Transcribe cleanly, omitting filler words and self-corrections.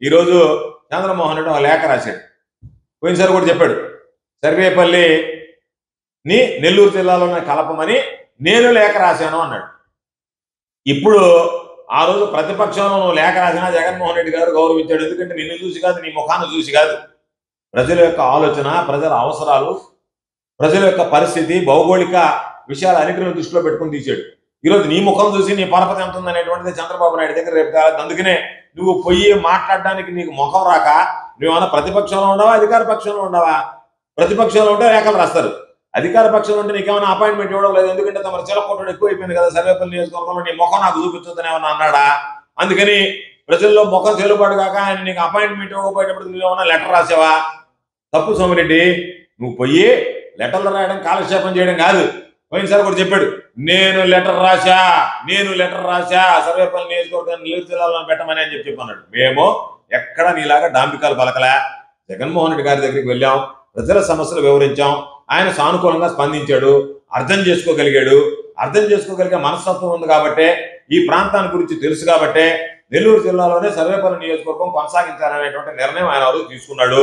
ఈరోజు చంద్రమోహన్ రెడ్డి ఒక లేఖ రాశాడు. పోయినసారి కూడా చెప్పాడు, సర్వేపల్లిని నెల్లూరు జిల్లాలోనే కలపమని నేను లేఖ రాశాను అన్నాడు. ఇప్పుడు ఆ రోజు ప్రతిపక్షంలో నువ్వు లేఖ రాసినా జగన్మోహన్ రెడ్డి గారు గౌరవించాడు. ఎందుకంటే నిన్ను చూసి కాదు, నీ ముఖాన్ని చూసి కాదు, ప్రజల యొక్క ఆలోచన, ప్రజల అవసరాలు, ప్రజల యొక్క పరిస్థితి, భౌగోళిక విషయాలు అన్నిటిని దృష్టిలో పెట్టుకుని తీసాడు. ఈరోజు నీ ముఖం చూసి నీ పరపతి ఎంత ఉందనేటువంటిది చంద్రబాబు నాయుడు దగ్గర రేపు కాదు. అందుకనే నువ్వు పొయ్యి మాట్లాడడానికి నీకు ముఖం రాక నువ్వేమన్నా ప్రతిపక్షంలో ఉండవా, అధికార పక్షంలో ఉండవా? ప్రతిపక్షంలో ఉంటే లేఖలు రాస్తారు, అధికార పక్షంలో ఉంటే నీకేమైనా అపాయింట్మెంట్ ఇవ్వడం లేదు. ఎందుకంటే తమ చిలకొట్టడం ఎక్కువ అయిపోయింది కదా. సర్వేపల్లి నియోజకవర్గంలో నీ ముఖం నాకు చూపించొద్దని ఏమన్నా అన్నాడా? అందుకని ప్రజల్లో ముఖం చెల్లుబాటు కాక ఆయన నీకు అపాయింట్మెంట్ ఇవ్వకపోయేటప్పుడు నువ్వేమన్నా లెటర్ రాసావా? తప్పు సోమిరెడ్డి. నువ్వు పోయి లెటర్లు రాయడం కాలక్షేపం చేయడం కాదు. పోయినసారి కూడా చెప్పాడు, నేను లెటర్ రాశా సర్వేపల్లి నియోజకవర్గాన్ని నెల్లూరు జిల్లాలో పెట్టమని అని చెప్పన్నాడు. మేము ఎక్కడ నీలాగా డాంబికాలు పలకలే. జగన్మోహన్ రెడ్డి గారి దగ్గరికి వెళ్ళాం, ప్రజల సమస్యలు వివరించాం, ఆయన సానుకూలంగా స్పందించాడు, అర్థం చేసుకోగలిగే మనస్తత్వం ఉంది కాబట్టే, ఈ ప్రాంతాన్ని గురించి తెలుసు కాబట్టే నెల్లూరు జిల్లాలోనే సర్వేపల్లి నియోజకవర్గం కొనసాగించాలనేటువంటి నిర్ణయం ఆయన తీసుకున్నాడు.